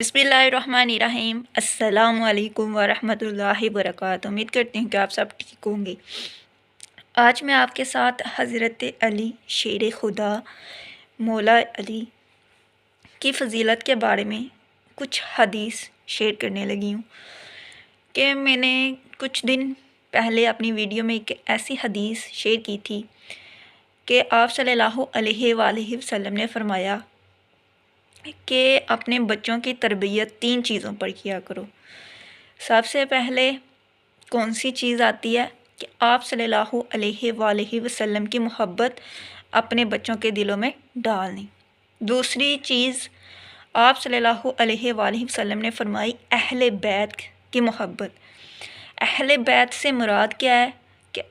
बिस्मिल्लाहिर्रहमानिर्रहीम। अस्सलाम वालेकुम वरहमतुल्लाहि वबरकातुहू। उम्मीद करती हूँ कि आप सब ठीक होंगे। आज मैं आपके साथ हज़रत अली शेर खुदा मौला अली की फ़जीलत के बारे में कुछ हदीस शेयर करने लगी हूँ कि मैंने कुछ दिन पहले अपनी वीडियो में एक ऐसी हदीस शेयर की थी कि आप सल्लल्लाहु अलैहि वसल्लम ने फ़रमाया कि अपने बच्चों की तरबियत 3 चीज़ों पर किया करो। सबसे पहले कौन सी चीज़ आती है कि आप सल्लल्लाहु अलैहि वसल्लम की मोहब्बत अपने बच्चों के दिलों में डालनी। दूसरी चीज़ आप सल्लल्लाहु अलैहि वसल्लम ने फरमाई अहले बैत की मोहब्बत। अहले बैत से मुराद क्या है कि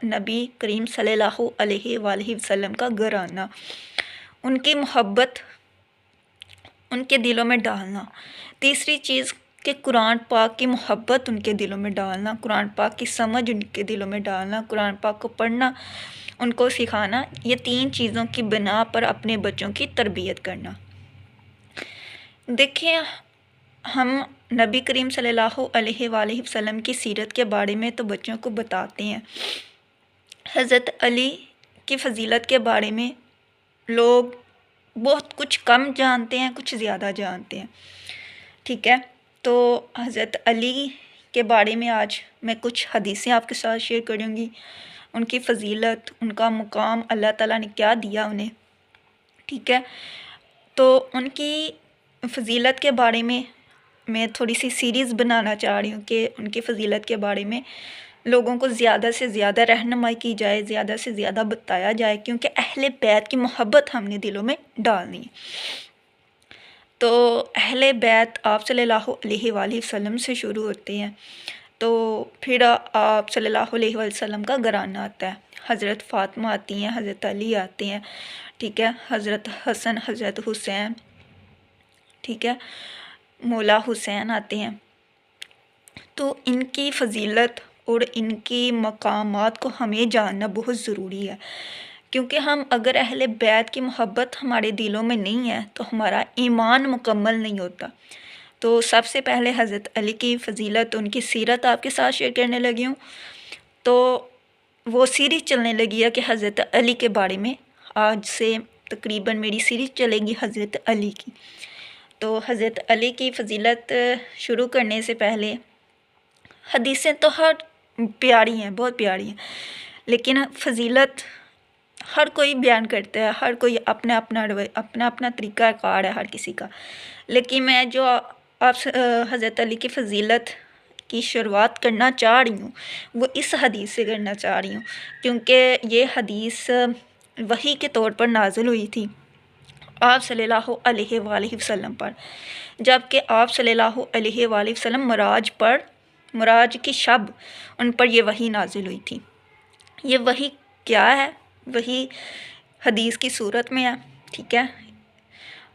नबी करीम सल्लल्लाहु अलैहि वसल्लम का घराना, उनकी मोहब्बत उनके दिलों में डालना। तीसरी चीज़ कि कुरान पाक की मोहब्बत उनके दिलों में डालना, कुरान पाक की समझ उनके दिलों में डालना, कुरान पाक को पढ़ना, उनको सिखाना। ये 3 चीज़ों की बिना पर अपने बच्चों की तरबियत करना। देखिए, हम नबी करीम सल्लल्लाहु अलैहि वसल्लम की सीरत के बारे में तो बच्चों को बताते हैं। हज़रत अली की फ़जीलत के बारे में लोग बहुत कुछ कम जानते हैं, कुछ ज़्यादा जानते हैं। ठीक है, तो हज़रत अली के बारे में आज मैं कुछ हदीसें आपके साथ शेयर करूँगी। उनकी फ़जीलत, उनका मुकाम अल्लाह ताला ने क्या दिया उन्हें। ठीक है, तो उनकी फ़जीलत के बारे में मैं थोड़ी सी सीरीज़ बनाना चाह रही हूँ कि उनकी फ़जीलत के बारे में लोगों को ज़्यादा से ज़्यादा रहनुमाई की जाए, ज़्यादा से ज़्यादा बताया जाए, क्योंकि अहले बैत की मोहब्बत हमने दिलों में डालनी है। तो अहले बैत आप सल्लल्लाहु अलैहि वसल्लम से शुरू होते हैं, तो फिर आप सल्लल्लाहु अलैहि वसल्लम का घराना आता है। हज़रत फ़ातिमा आती हैं, हज़रत अली आते हैं, ठीक है, हज़रत हसन, हज़रत हुसैन, ठीक है, मौला हुसैन आते हैं। तो इनकी फ़जीलत और इनकी मकामात को हमें जानना बहुत ज़रूरी है, क्योंकि हम अगर अहले बैत की मोहब्बत हमारे दिलों में नहीं है तो हमारा ईमान मुकम्मल नहीं होता। तो सबसे पहले हज़रत अली की फ़जीलत, उनकी सीरत आपके साथ शेयर करने लगी हूँ। तो वो सीरीज़ चलने लगी है कि हज़रत अली के बारे में। आज से तकरीबन मेरी सीरीज़ चलेगी हज़रत अली की। तो हज़रत अली की फ़जीलत शुरू करने से पहले हदीसें तो हर प्यारी हैं, बहुत प्यारी हैं, लेकिन फ़जीलत हर कोई बयान करता है, हर कोई अपना अपना तरीक़ा कार है हर किसी का। लेकिन मैं जो आप हज़रत अली की फ़जीलत की शुरुआत करना चाह रही हूँ वो इस हदीस से करना चाह रही हूँ, क्योंकि ये हदीस वही के तौर पर नाज़िल हुई थी आप सल्लल्लाहु अलैहि वसल्लम पर, जबकि आप सल्लल्लाहु अलैहि वसल्लम मराज की शब उन पर ये वही नाज़िल हुई थी। ये वही क्या है, वही हदीस की सूरत में है। ठीक है,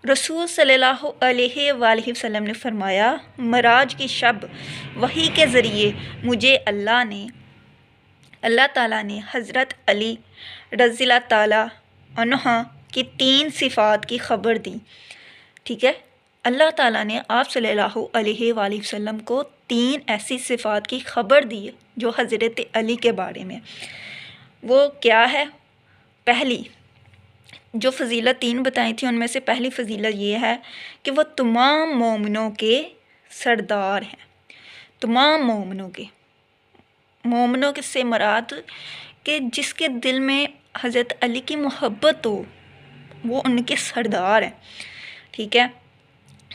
रसूल सल्लल्लाहु अलैहि वसल्लम ने फरमाया, मराज की शब वही के ज़रिए मुझे अल्लाह ताला ने हज़रत अली रज़ियल्लाहु ताला अन्हा की 3 सिफ़ात की ख़बर दी। ठीक है, अल्लाह ताला ने आप सल्लल्लाहु अलैहि वसल्लम को 3 ऐसी सिफ़ात की ख़बर दी जो हज़रत अली के बारे में। वो क्या है? पहली जो फ़जीलत 3 बताई थी उनमें से पहली फ़जीलत ये है कि वो तमाम मोमिनों के सरदार हैं। तमाम मोमिनों के से मुराद कि जिसके दिल में हज़रत अली की मोहब्बत हो वो उनके सरदार हैं। ठीक है,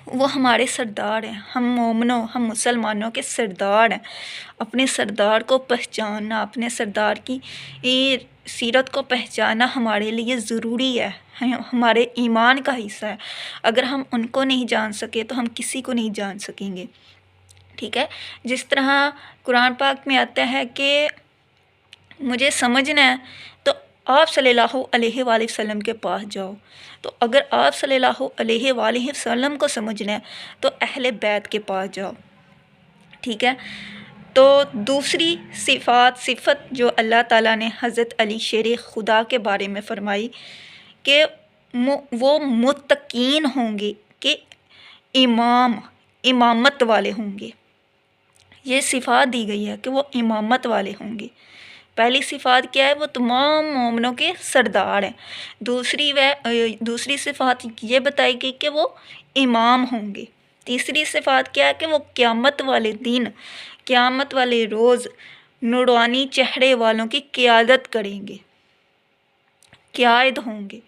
वो हमारे सरदार हैं, हम मोमिनों, हम मुसलमानों के सरदार हैं। अपने सरदार को पहचानना, अपने सरदार की सीरत को पहचानना हमारे लिए ज़रूरी है, हमारे ईमान का हिस्सा है। अगर हम उनको नहीं जान सके तो हम किसी को नहीं जान सकेंगे। ठीक है, जिस तरह कुरान पाक में आता है कि मुझे समझना है तो आप सल्लल्लाहु अलैहि वसल्लम के पास जाओ। तो अगर आप सल्लल्लाहु अलैहि वसल्लम को समझना है तो अहले बैत के पास जाओ। ठीक है, तो दूसरी सिफत जो अल्लाह ताला ने हज़रत अली शेर खुदा के बारे में फ़रमाई कि वो मुत्तकीन होंगे, कि امامت والے ہوں گے۔ یہ صفات دی گئی ہے کہ وہ امامت والے ہوں گے۔ پہلی صفات کیا ہے؟ وہ تمام مومنوں کے سردار ہیں۔ دوسری صفات یہ بتائی گئی کہ وہ امام ہوں گے۔ تیسری صفات کیا ہے؟ کہ وہ قیامت والے دن، قیامت والے روز نورانی چہرے والوں کی قیادت کریں گے، قائد ہوں گے،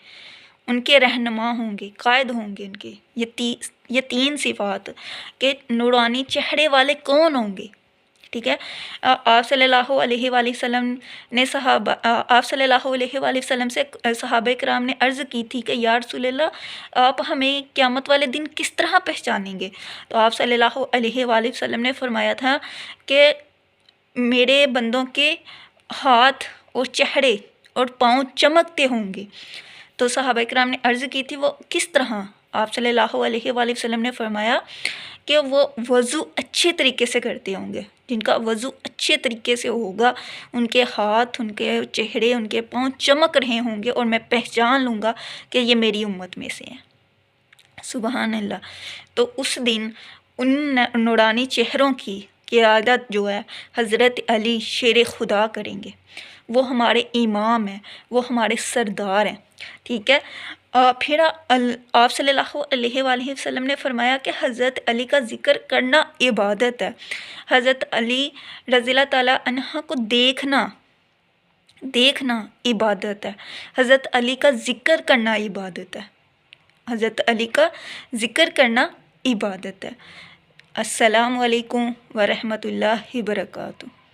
ان کے رہنما ہوں گے، قائد ہوں گے ان کے۔ یہ تین صفات کہ نورانی چہرے والے کون ہوں گے، ٹھیک ہے۔ آپ صلی اللہ علیہ وآلہ وسلم نے آپ صلی اللہ علیہ وآلہ وسلم سے صحابہ کرام نے عرض کی تھی کہ یا رسول اللہ آپ ہمیں قیامت والے دن کس طرح پہچانیں گے؟ تو آپ صلی اللہ علیہ وآلہ وسلم نے فرمایا تھا کہ میرے بندوں کے ہاتھ اور چہرے اور پاؤں چمکتے ہوں گے۔ تو صحابہ کرام نے عرض کی تھی وہ کس طرح؟ آپ صلی اللہ علیہ وآلہ وسلم نے فرمایا کہ وہ وضو اچھے طریقے سے کرتے ہوں گے، جن کا وضو اچھے طریقے سے ہوگا، ان کے ہاتھ، ان کے چہرے، ان کے پاؤں چمک رہے ہوں گے اور میں پہچان لوں گا کہ یہ میری امت میں سے ہیں۔ سبحان اللہ۔ تو اس دن ان نورانی چہروں کی قیادت جو ہے حضرت علی شیر خدا کریں گے۔ وہ ہمارے امام ہیں، وہ ہمارے سردار ہیں، ٹھیک ہے۔ پھر آپ صلی اللہ علیہ وآلہ وسلم نے فرمایا کہ حضرت علی کا ذکر کرنا عبادت ہے۔ حضرت علی رضی اللہ تعالیٰ عنہ کو دیکھنا عبادت ہے۔ حضرت علی کا ذکر کرنا عبادت ہے۔ حضرت علی کا ذکر کرنا عبادت ہے۔ السلام علیکم ورحمۃ اللہ وبرکاتہ۔